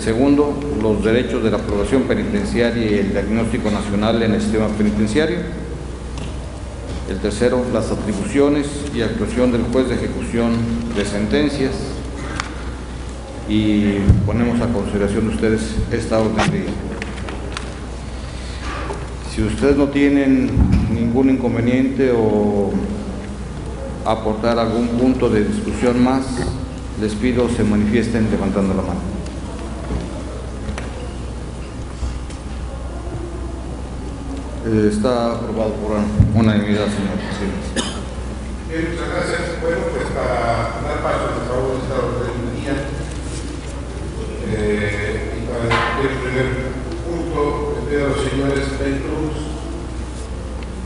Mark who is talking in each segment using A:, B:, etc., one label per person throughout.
A: segundo, los derechos de la población penitenciaria y el diagnóstico nacional en el sistema penitenciario. El tercero, las atribuciones y actuación del juez de ejecución de sentencias. Y ponemos a consideración de ustedes esta orden de día. Si ustedes no tienen ningún inconveniente o aportar algún punto de discusión más, les pido se manifiesten levantando la mano. Está aprobado por unanimidad, señor presidente.
B: Muchas gracias. Bueno, pues para dar paso al desahogo de esta orden del día y para discutir el primer punto, les pido a los señores Beltruz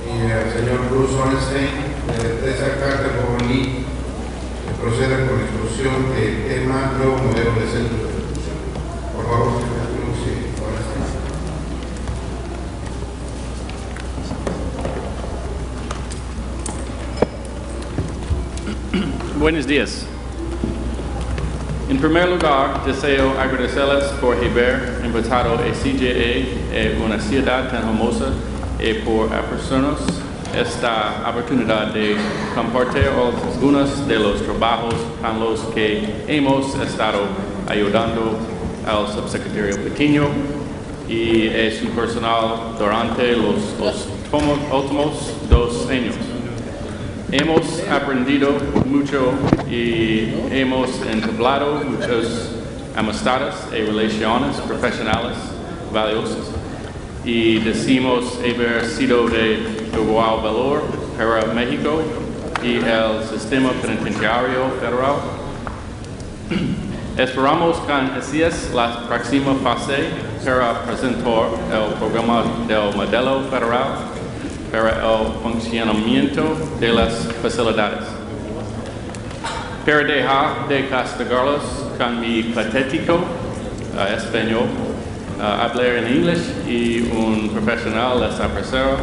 B: y al señor Bruce Ornstein de esa carta por mí que proceda con la instrucción del tema nuevo modelo de centro de detención. Por favor, señor Bruce y Ornstein.
C: Buenos días. En primer lugar, deseo agradecerles por haber invitado a CJA a una ciudad tan hermosa y por ofrecernos esta oportunidad de compartir algunos de los trabajos con los que hemos estado ayudando al subsecretario Patiño y a su personal durante los últimos 2 años. Hemos aprendido mucho y hemos entablado muchas amistades y relaciones profesionales valiosas. Y decimos haber sido de igual valor para México y el sistema penitenciario federal. Esperamos con ansias la próxima fase para presentar el programa del modelo federal para el funcionamiento de las facilidades. Para dejar de castigarlos con mi patético español, hablar en inglés y un profesional les ofrecerá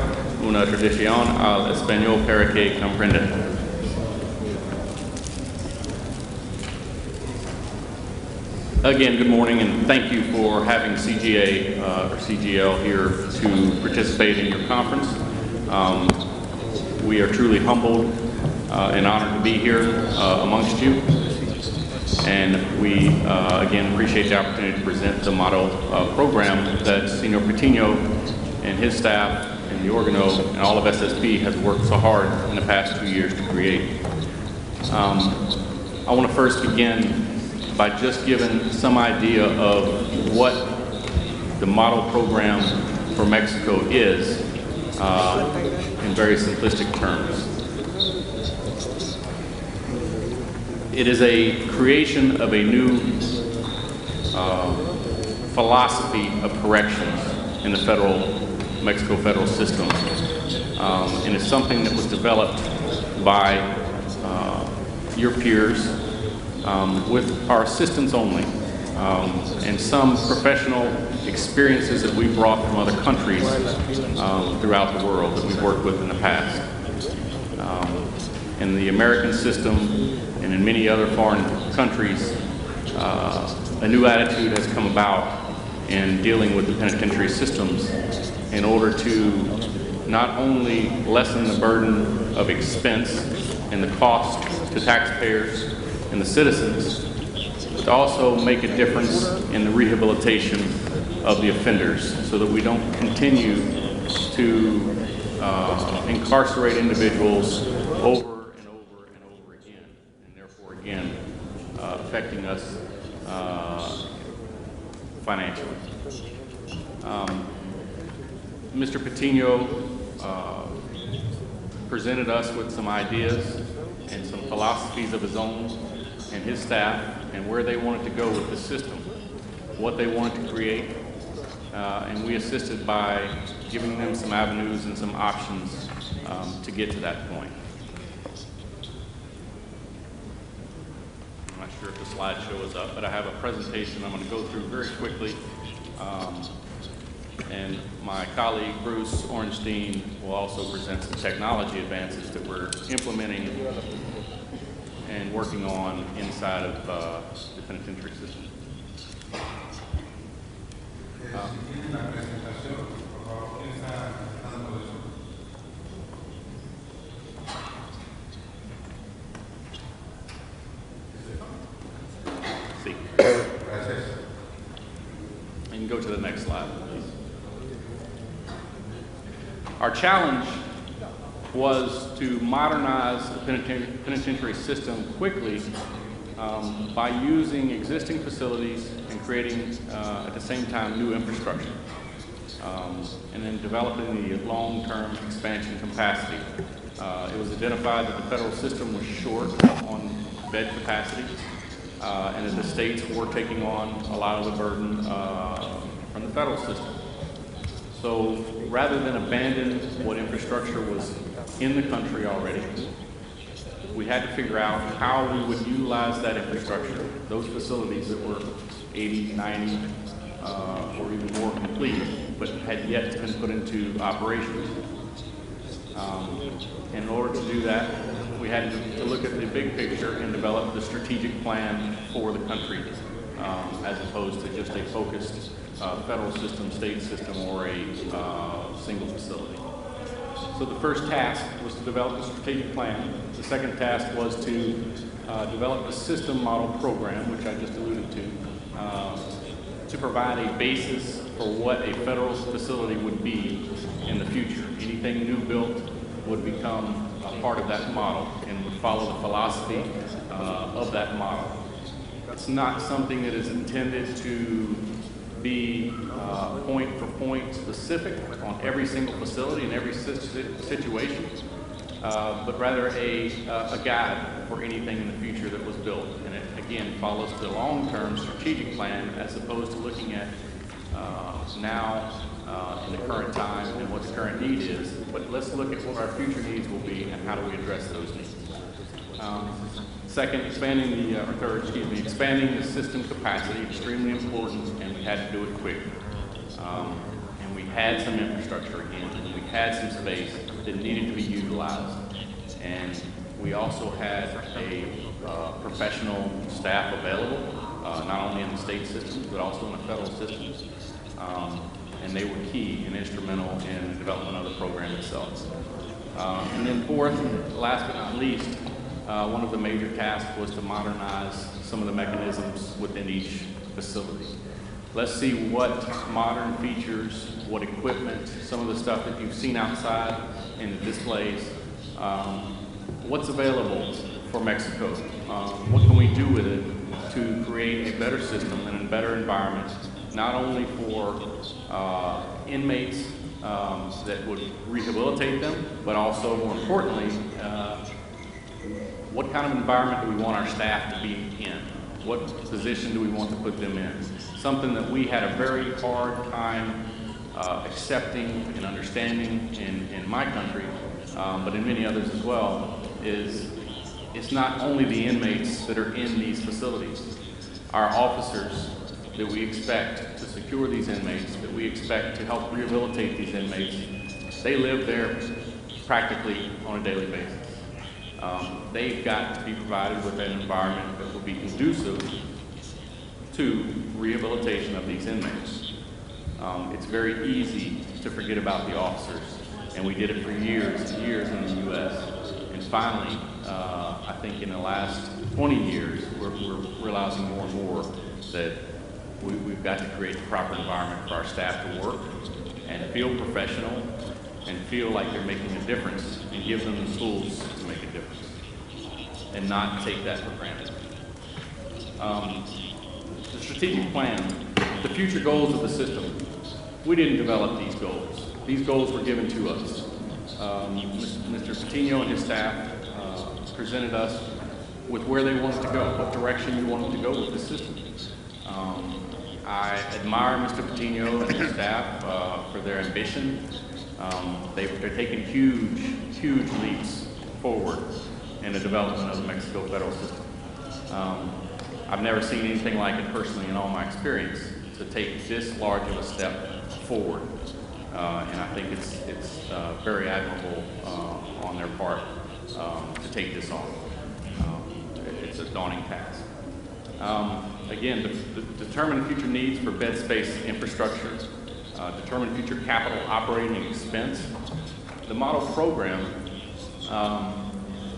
C: una traducción al español para que comprendan. Again, good morning, and thank you for having CGA or CGL here to participate in your conference. We are truly humbled and honored to be here amongst you. And we, again, appreciate the opportunity to present the model program that Senor Patiño and his staff and the Organo and all of SSP has worked so hard in the past 2 years to create. I want to first begin by just giving some idea of what the model program for Mexico is in very simplistic terms. It is a creation of a new philosophy of corrections in the Mexico federal system. And it's something that was developed by your peers with our assistance only, and some professional experiences that we brought from other countries throughout the world that we've worked with in the past. In the American system and in many other foreign countries, a new attitude has come about in dealing with the penitentiary systems in order to not only lessen the burden of expense and the cost to taxpayers and the citizens, but to also make a difference in the rehabilitation of the offenders so that we don't continue to incarcerate individuals over and over and over again, and therefore again affecting us financially. Mr. Patiño presented us with some ideas and some philosophies of his own and his staff and where they wanted to go with the system, what they wanted to create, and we assisted by giving them some avenues and some options to get to that point. I'm not sure if the slideshow is up, but I have a presentation I'm going to go through very quickly. And my colleague, Bruce Ornstein, will also present some technology advances that we're implementing and working on inside of the penitentiary system.
B: Si tienen la presentación, por favor, ¿quién está dando eso?
C: Sí.
B: Gracias.
C: And you can go to the next slide, please. Our challenge was to modernize the penitentiary system quickly by using existing facilities and creating, at the same time, new infrastructure, and then developing the long-term expansion capacity. It was identified that the federal system was short on bed capacity, and that the states were taking on a lot of the burden from the federal system. So rather than abandon what infrastructure was in the country already, we had to figure out how we would utilize that infrastructure, those facilities that were 80, 90, or even more complete, but had yet been put into operation. In order to do that, we had to look at the big picture and develop the strategic plan for the country, as opposed to just a focused federal system, state system, or a single facility. So the first task was to develop a strategic plan. The second task was to develop a system model program, which I just alluded to provide a basis for what a federal facility would be in the future. Anything new built would become a part of that model and would follow the philosophy of that model. It's not something that is intended to be point for point specific on every single facility and every situation, but rather a guide for anything in the future that was built. And it, again, follows the long-term strategic plan as opposed to looking at now in the current time and what the current need is, but let's look at what our future needs will be and how do we address those needs. Second, expanding the system capacity, extremely important, and we had to do it quick. And we had some infrastructure again, and we had some space that needed to be utilized. And we also had a professional staff available, not only in the state systems, but also in the federal systems. And they were key and instrumental in the development of the program itself. And then fourth, last but not least, one of the major tasks was to modernize some of the mechanisms within each facility. Let's see what modern features, what equipment, some of the stuff that you've seen outside in the displays, what's available for Mexico. What can we do with it to create a better system and a better environment, not only for inmates that would rehabilitate them, but also, more importantly, what kind of environment do we want our staff to be in? What position do we want to put them in? Something that we had a very hard time accepting and understanding in my country, but in many others as well, is it's not only the inmates that are in these facilities. Our officers that we expect to secure these inmates, that we expect to help rehabilitate these inmates, they live there practically on a daily basis. They've got to be provided with an environment that will be conducive to rehabilitation of these inmates. It's very easy to forget about the officers, and we did it for years and years in the U.S. And finally, I think in the last 20 years, we're realizing more and more that we've got to create the proper environment for our staff to work and feel professional and feel like they're making a difference, and give them the tools to make a difference and not take that for granted. The strategic plan, the future goals of the system, we didn't develop these goals. These goals were given to us. Mr. Patino and his staff presented us with where they wanted to go, what direction we wanted to go with the system. I admire Mr. Patino and his staff for their ambition. They're taking huge leaps forward in the development of the Mexico federal system. I've never seen anything like it personally in all my experience, to take this large of a step forward. And I think it's very admirable on their part to take this on. It's a daunting task. Again, determine future needs for bed space infrastructure, determine future capital operating expense. The model program,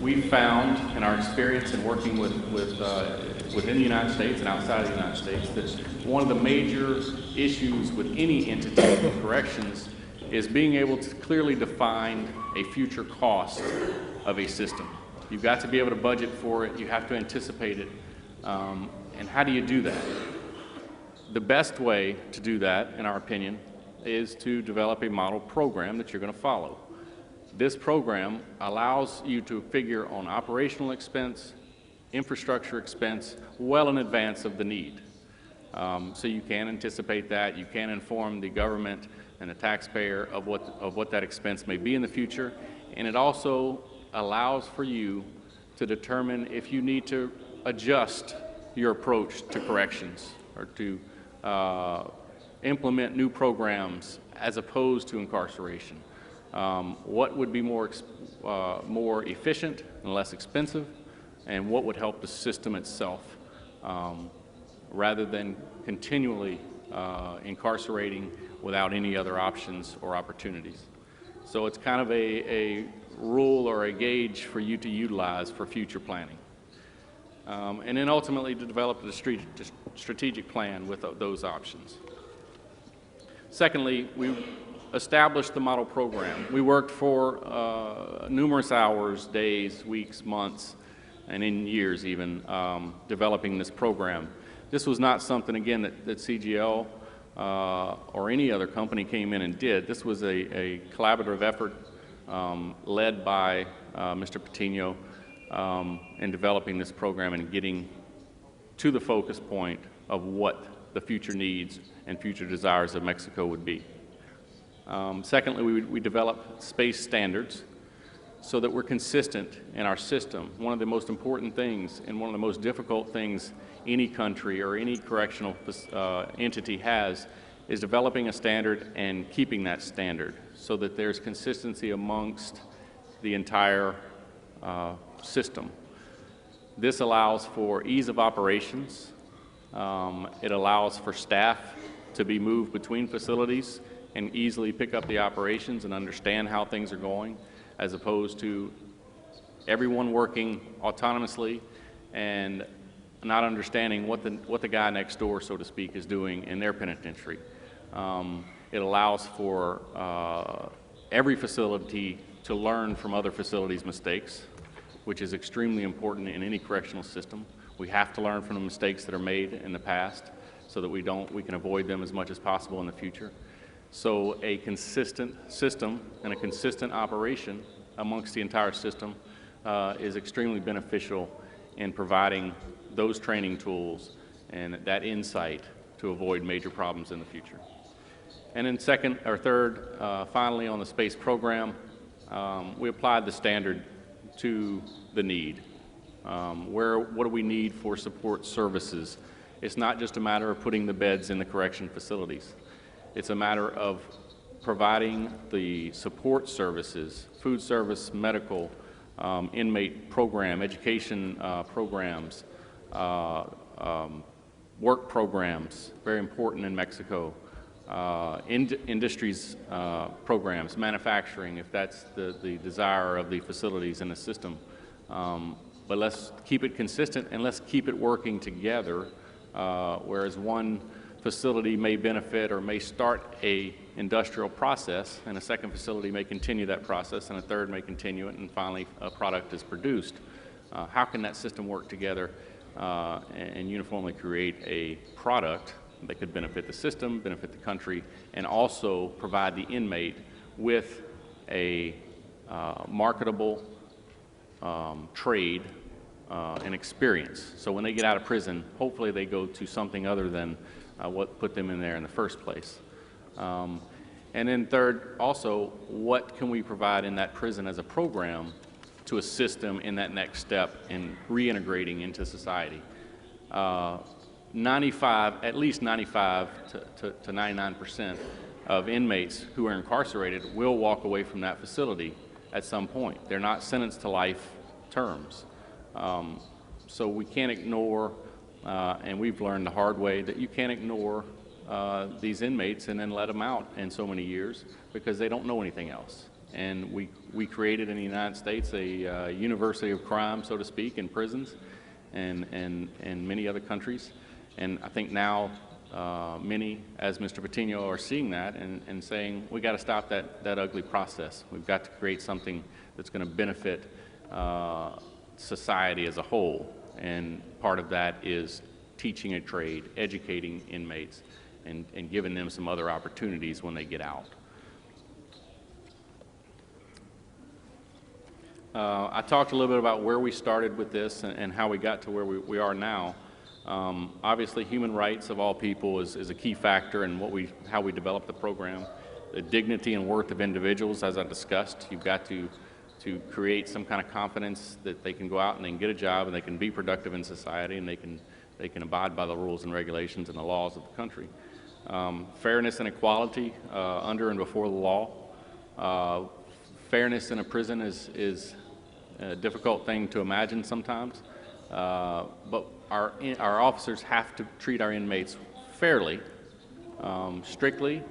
C: we found in our experience in working within the United States and outside of the United States that one of the major issues with any entity of corrections is being able to clearly define a future cost of a system. You've got to be able to budget for it, you have to anticipate it, and how do you do that? The best way to do that, in our opinion, is to develop a model program that you're going to follow. This program allows you to figure on operational expense, infrastructure expense, well in advance of the need. So you can anticipate that, you can inform the government and the taxpayer of what that expense may be in the future, and it also allows for you to determine if you need to adjust your approach to corrections or to implement new programs as opposed to incarceration. What would be more efficient and less expensive, and what would help the system itself rather than continually incarcerating without any other options or opportunities. So it's kind of a rule or a gauge for you to utilize for future planning. And then ultimately to develop a strategic plan with those options. Secondly, we established the model program. We worked for numerous hours, days, weeks, months, and in years even, developing this program. This was not something, again, that CGL or any other company came in and did. This was a collaborative effort led by Mr. Patino in developing this program and getting to the focus point of what the future needs and future desires of Mexico would be. Secondly, we developed space standards so that we're consistent in our system. One of the most important things and one of the most difficult things any country or any correctional entity has is developing a standard and keeping that standard so that there's consistency amongst the entire system. This allows for ease of operations. It allows for staff to be moved between facilities and easily pick up the operations and understand how things are going, as opposed to everyone working autonomously and not understanding what the guy next door, so to speak, is doing in their penitentiary. It allows for every facility to learn from other facilities' mistakes, which is extremely important in any correctional system. We have to learn from the mistakes that are made in the past so that we can avoid them as much as possible in the future. So a consistent system and a consistent operation amongst the entire system is extremely beneficial in providing those training tools and that insight to avoid major problems in the future. And then third, finally on the space program, we applied the standard to the need. What do we need for support services? It's not just a matter of putting the beds in the correction facilities. It's a matter of providing the support services, food service, medical, inmate program, education programs, work programs, very important in Mexico, industries programs, manufacturing, if that's the desire of the facilities in the system. But let's keep it consistent and let's keep it working together, whereas one facility may benefit or may start a industrial process and a second facility may continue that process and a third may continue it and finally a product is produced. How can that system work together and uniformly create a product that could benefit the system, benefit the country, and also provide the inmate with a marketable trade and experience. So when they get out of prison, hopefully they go to something other than what put them in there in the first place. And then third, also, what can we provide in that prison as a program to assist them in that next step in reintegrating into society? At least 95 to 99% of inmates who are incarcerated will walk away from that facility at some point. They're not sentenced to life terms. So we can't ignore And we've learned the hard way that you can't ignore these inmates and then let them out in so many years because they don't know anything else. And we created in the United States a university of crime, so to speak, in prisons and many other countries. And I think now many, as Mr. Patino, are seeing that and saying, we got to stop that ugly process. We've got to create something that's going to benefit society as a whole. And part of that is teaching a trade, educating inmates, and giving them some other opportunities when they get out. I talked a little bit about where we started with this and how we got to where we are now. Obviously, human rights of all people is a key factor in how we develop the program. The dignity and worth of individuals, as I discussed, you've got to create some kind of confidence that they can go out and they can get a job and they can be productive in society and they can abide by the rules and regulations and the laws of the country. Fairness and equality under and before the law. Fairness in a prison is a difficult thing to imagine sometimes, but our officers have to treat our inmates fairly, strictly.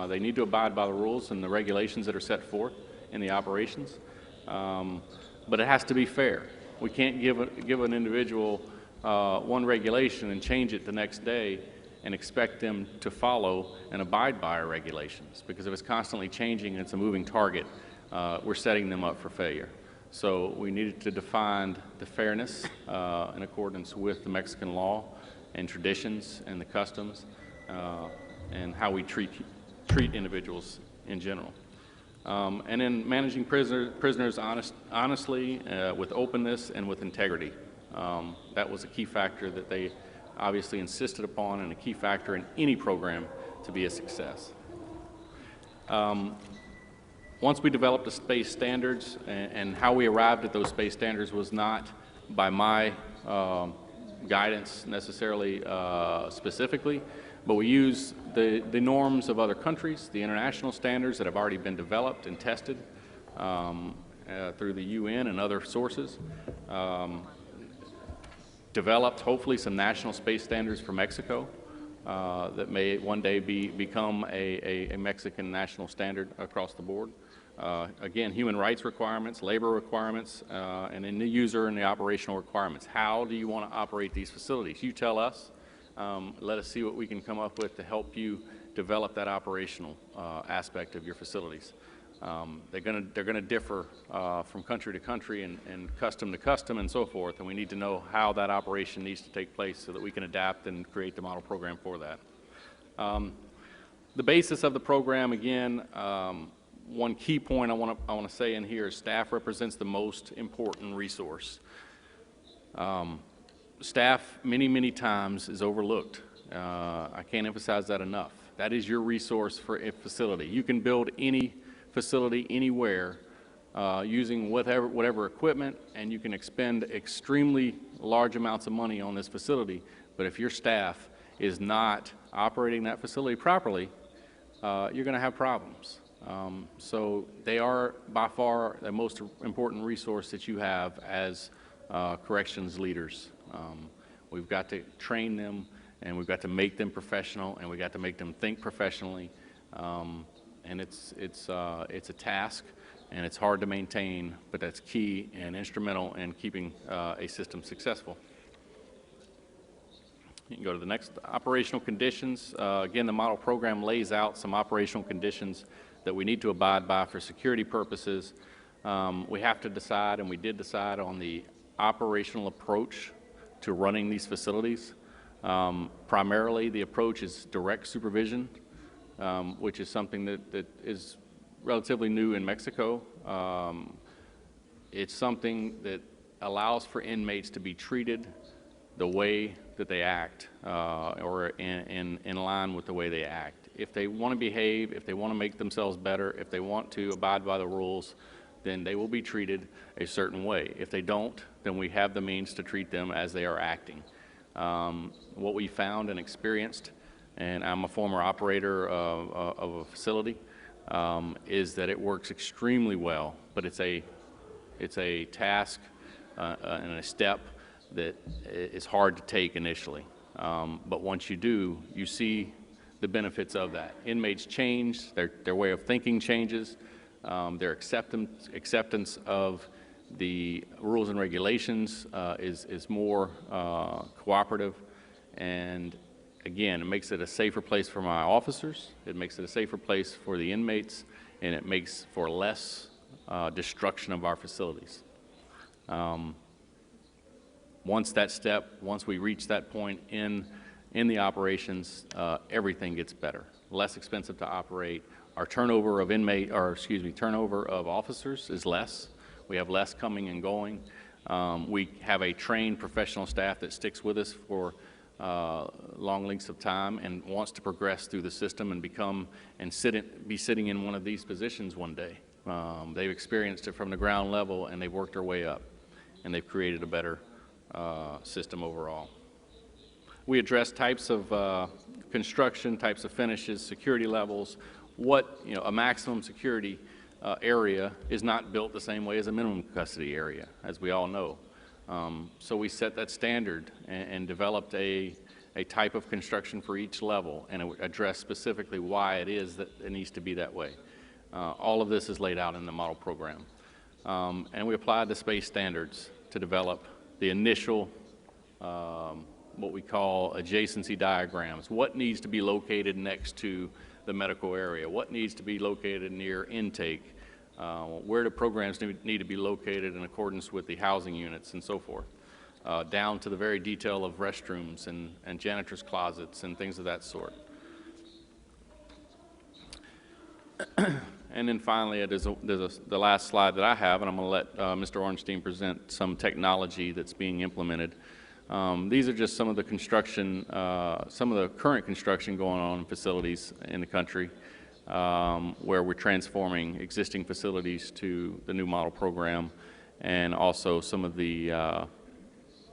C: They need to abide by the rules and the regulations that are set forth in the operations, but it has to be fair. We can't give an individual one regulation and change it the next day and expect them to follow and abide by our regulations, because if it's constantly changing and it's a moving target, we're setting them up for failure. So we needed to define the fairness in accordance with the Mexican law and traditions and the customs and how we treat individuals in general. And then managing prisoners honestly, with openness and with integrity. That was a key factor that they obviously insisted upon, and a key factor in any program to be a success. Once we developed the space standards, and how we arrived at those space standards was not by my guidance necessarily specifically, but we use the norms of other countries, the international standards that have already been developed and tested through the UN and other sources. Developed hopefully some national space standards for Mexico that may one day become a Mexican national standard across the board. Again, human rights requirements, labor requirements, and then the user and the operational requirements. How do you want to operate these facilities? You tell us. Let us see what we can come up with to help you develop that operational aspect of your facilities. They're going to differ from country to country and custom to custom and so forth, and we need to know how that operation needs to take place so that we can adapt and create the model program for that. The basis of the program, again, one key point I want to say in here is staff represents the most important resource. Staff many times is overlooked. I can't emphasize that enough. That is your resource for a facility. You can build any facility anywhere using whatever equipment, and you can expend extremely large amounts of money on this facility, but if your staff is not operating that facility properly, you're going to have problems. So they are by far the most important resource that you have as corrections leaders. We've got to train them, and we've got to make them professional, and we've got to make them think professionally. And it's a task, and it's hard to maintain, but that's key and instrumental in keeping a system successful. You can go to the next. Operational conditions. Again, the model program lays out some operational conditions that we need to abide by for security purposes. We have to decide, and we did decide, on the operational approach to running these facilities. Primarily, the approach is direct supervision, which is something that is relatively new in Mexico. It's something that allows for inmates to be treated the way that they act, or in line with the way they act. If they want to behave, if they want to make themselves better, if they want to abide by the rules, then they will be treated a certain way. If they don't, then we have the means to treat them as they are acting. What we found and experienced, and I'm a former operator of a facility, is that it works extremely well, but it's a task and a step that is hard to take initially. But once you do, you see the benefits of that. Inmates change, their way of thinking changes, their acceptance of the rules and regulations is more cooperative, and again, it makes it a safer place for my officers, it makes it a safer place for the inmates, and it makes for less destruction of our facilities. Once we reach that point in the operations, everything gets better, less expensive to operate. Our turnover of turnover of officers is less. We have less coming and going. We have a trained professional staff that sticks with us for long lengths of time and wants to progress through the system and be sitting in one of these positions one day. They've experienced it from the ground level, and they've worked their way up, and they've created a better system overall. We address types of construction, types of finishes, security levels. A maximum security area is not built the same way as a minimum custody area, as we all know. So we set that standard and developed a type of construction for each level, and it addressed specifically why it is that it needs to be that way. All of this is laid out in the model program. And we applied the space standards to develop the initial what we call adjacency diagrams. What needs to be located next to the medical area? What needs to be located near intake? Where do programs need to be located in accordance with the housing units and so forth, down to the very detail of restrooms and janitor's closets and things of that sort. And then finally, there's the last slide that I have, and I'm going to let Mr. Ornstein present some technology that's being implemented. These are just some of the construction, some of the current construction going on in facilities in the country, where we're transforming existing facilities to the new model program, and also some of the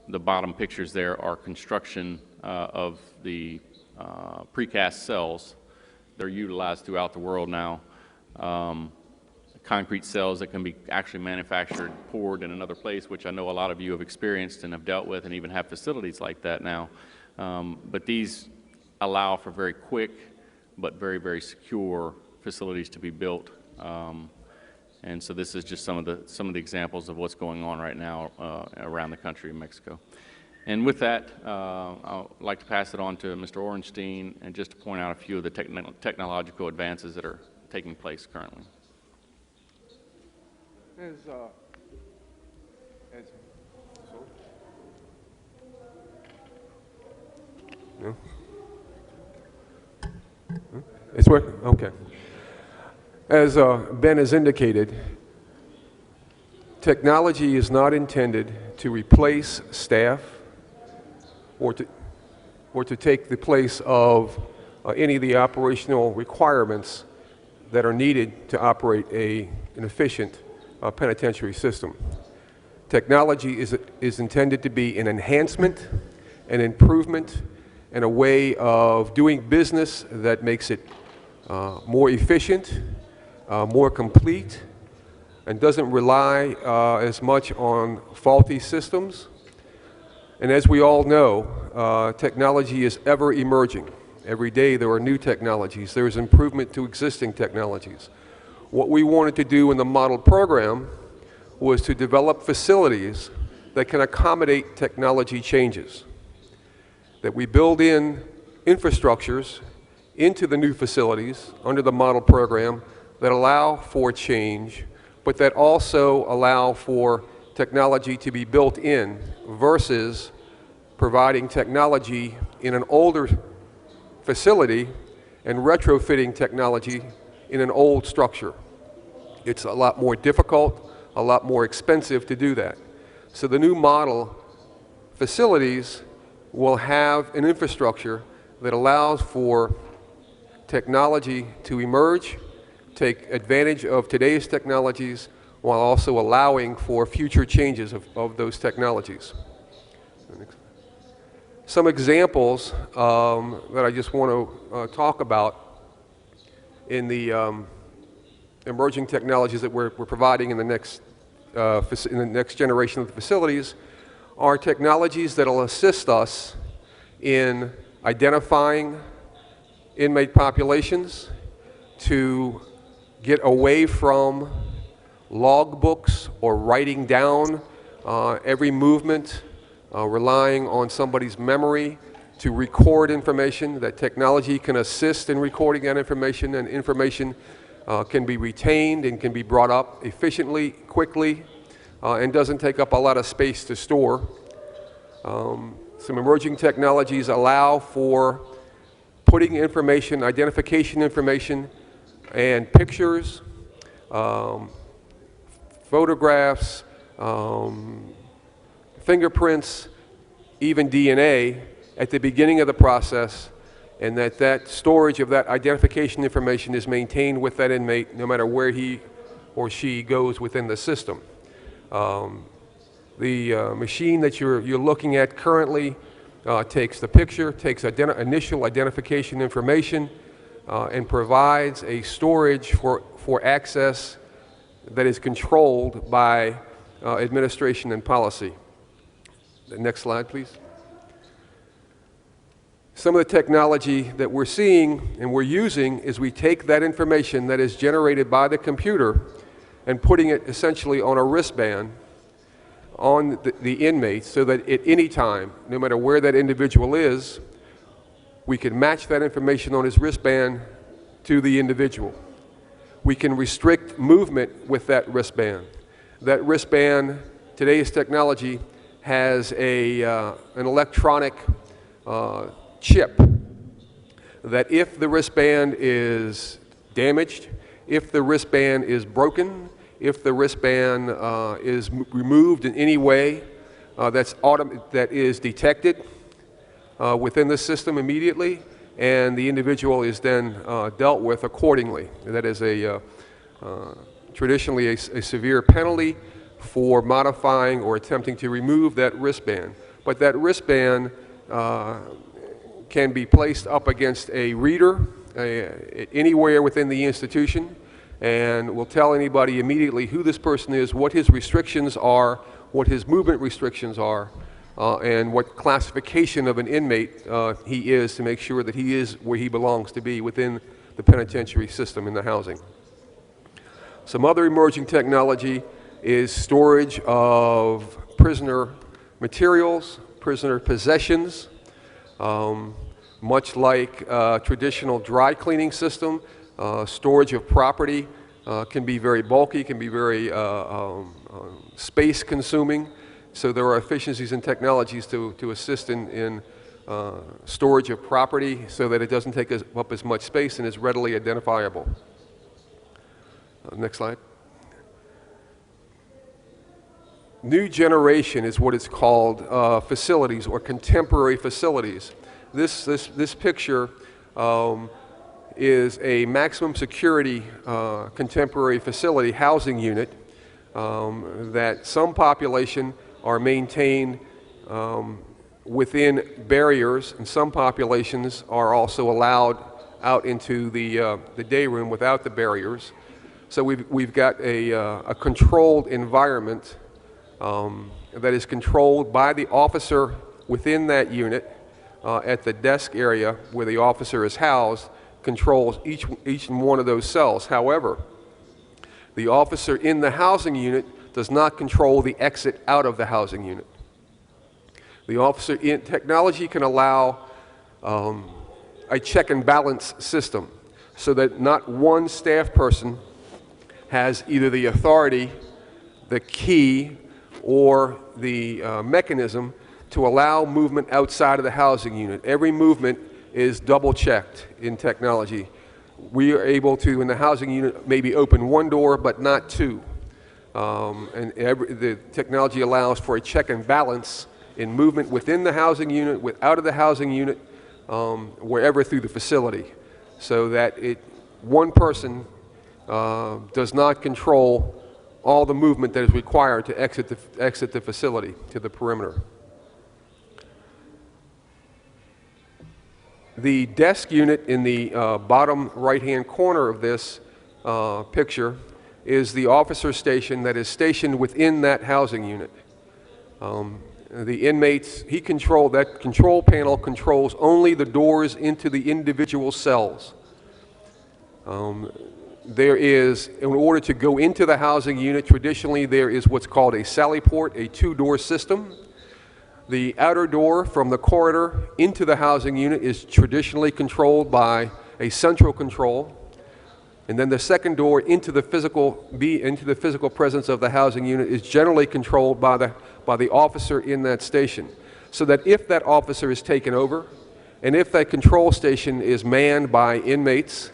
C: bottom pictures there are construction of the precast cells. They're utilized throughout the world now. Concrete cells that can be actually manufactured, poured in another place, which I know a lot of you have experienced and have dealt with and even have facilities like that now. But these allow for very quick but very, very secure facilities to be built. And so this is just some of the examples of what's going on right now around the country in Mexico. And with that, I'd like to pass it on to Mr. Ornstein, and just to point out a few of the technological advances that are taking place currently.
D: No? It's working? Okay. As Ben has indicated, technology is not intended to replace staff or to take the place of any of the operational requirements that are needed to operate an efficient penitentiary system. Technology is intended to be an enhancement, an improvement, and a way of doing business that makes it more efficient, more complete, and doesn't rely as much on faulty systems. And as we all know, technology is ever emerging. Every day there are new technologies. There is improvement to existing technologies. What we wanted to do in the model program was to develop facilities that can accommodate technology changes, that we build in infrastructures into the new facilities under the model program that allow for change, but that also allow for technology to be built in versus providing technology in an older facility and retrofitting technology in an old structure. It's a lot more difficult, a lot more expensive to do that. So the new model facilities will have an infrastructure that allows for technology to emerge, take advantage of today's technologies, while also allowing for future changes of those technologies. Some examples that I just want to talk about in the emerging technologies that we're providing in the next generation of the facilities are technologies that will assist us in identifying inmate populations, to get away from logbooks or writing down every movement, relying on somebody's memory to record information. That technology can assist in recording that information, and information can be retained and can be brought up efficiently, quickly, and doesn't take up a lot of space to store. Some emerging technologies allow for putting information, identification information, and pictures, photographs, fingerprints, even DNA at the beginning of the process, and that storage of that identification information is maintained with that inmate no matter where he or she goes within the system. The machine that you're looking at currently takes the picture, takes initial identification information, and provides a storage for access that is controlled by administration and policy. The next slide, please. Some of the technology that we're seeing and we're using is we take that information that is generated by the computer and putting it essentially on a wristband on the inmate, so that at any time, no matter where that individual is, we can match that information on his wristband to the individual. We can restrict movement with that wristband. That wristband, today's technology, has an electronic chip that if the wristband is damaged, if the wristband is broken, if the wristband is removed in any way that is detected within the system immediately, and the individual is then dealt with accordingly. That is traditionally a severe penalty for modifying or attempting to remove that wristband. But that wristband can be placed up against a reader anywhere within the institution, and will tell anybody immediately who this person is, what his restrictions are, what his movement restrictions are, and what classification of an inmate he is, to make sure that he is where he belongs to be within the penitentiary system in the housing. Some other emerging technology is storage of prisoner materials, prisoner possessions. Much like traditional dry cleaning system, storage of property can be very bulky, can be very space consuming. So there are efficiencies and technologies to assist in storage of property so that it doesn't take up as much space and is readily identifiable. Next slide. New generation is what it's called, facilities or contemporary facilities. This picture is a maximum security contemporary facility housing unit that some population are maintained within barriers, and some populations are also allowed out into the day room without the barriers. So we've got a controlled environment that is controlled by the officer within that unit at the desk area where the officer is housed, controls each one of those cells. However, the officer in the housing unit does not control the exit out of the housing unit. The officer in technology can allow a check and balance system so that not one staff person has either the authority, the key, or the mechanism to allow movement outside of the housing unit. Every movement is double checked in technology. We are able to, in the housing unit, maybe open one door but not two. The technology allows for a check and balance in movement within the housing unit, out of the housing unit, wherever through the facility, so that one person does not control all the movement that is required to exit the facility to the perimeter. The desk unit in the bottom right-hand corner of this picture is the officer station that is stationed within that housing unit. the inmates, that control panel controls only the doors into the individual cells. There is, in order to go into the housing unit, traditionally there is what's called a sally port, a two-door system. The outer door from the corridor into the housing unit is traditionally controlled by a central control. And then the second door into the physical presence of the housing unit is generally controlled by the officer in that station. So that if that officer is taken over, and if that control station is manned by inmates,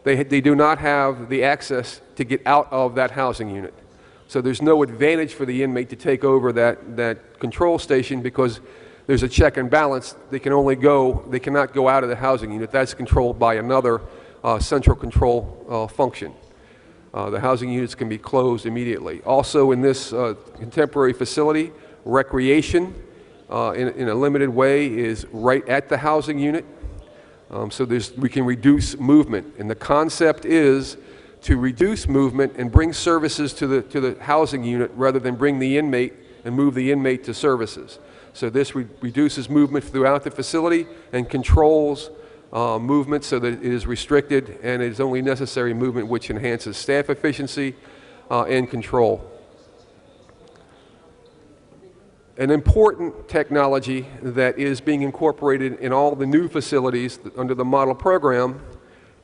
D: they do not have the access to get out of that housing unit. So there's no advantage for the inmate to take over that control station because there's a check and balance. They cannot go out of the housing unit. That's controlled by another central control function. The housing units can be closed immediately. Also in this contemporary facility, recreation in a limited way is right at the housing unit. So we can reduce movement. And the concept is to reduce movement and bring services to the housing unit rather than bring the inmate and move the inmate to services. So this reduces movement throughout the facility and controls movement so that it is restricted and it is only necessary movement which enhances staff efficiency and control. An important technology that is being incorporated in all the new facilities under the model program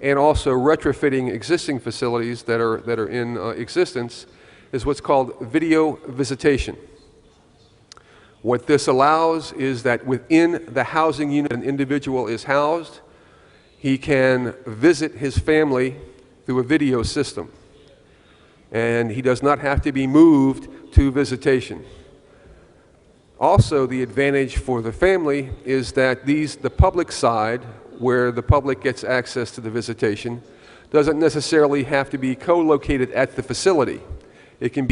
D: and also retrofitting existing facilities that are in existence is what's called video visitation. What this allows is that within the housing unit an individual is housed, he can visit his family through a video system. And he does not have to be moved to visitation. Also, the advantage for the family is that the public side, where the public gets access to the visitation, doesn't necessarily have to be co-located at the facility. It can be